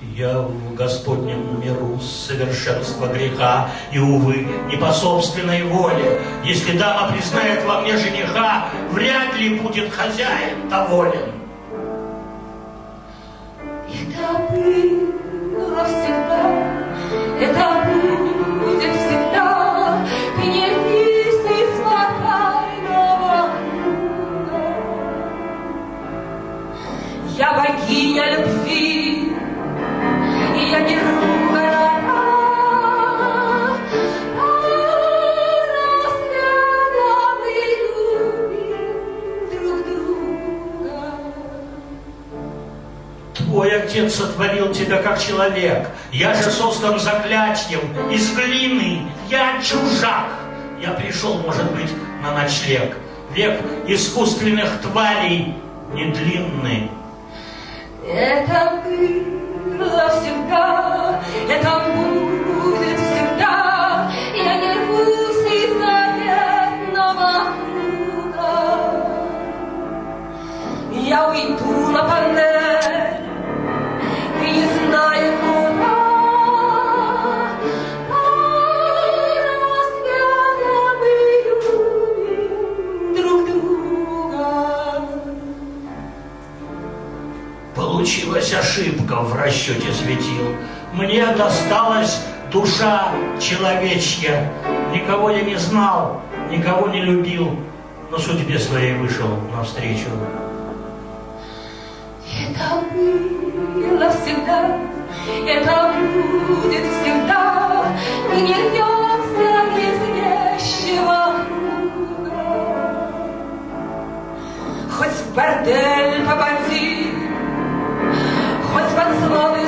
Я в Господнем миру совершенства греха, и, увы, не по собственной воле. Если дама признает во мне жениха, вряд ли будет хозяин доволен. Это было всегда, это будет всегда. Ты не листы спокойного луга. Я богиня любви, и я беру города, рядом мы любим друг друга. Твой отец сотворил тебя как человек. Я же создан заклятием из глины. Я чужак. Я пришел, может быть, на ночлег. Век искусственных тварей не длинный. Это было всегда, это будет всегда. Я не рвусь из заветного круга. Я уйду на панель и не знаю куда. Рассвета мы любим друг друга. Получилась ошибка в расчете светил. Мне досталась душа человечья. Никого я не знал, никого не любил, но судьбе своей вышел навстречу. Это было всегда, это будет всегда. Мы не рвемся из вещего круга. Хоть в бордель попади, хоть под свой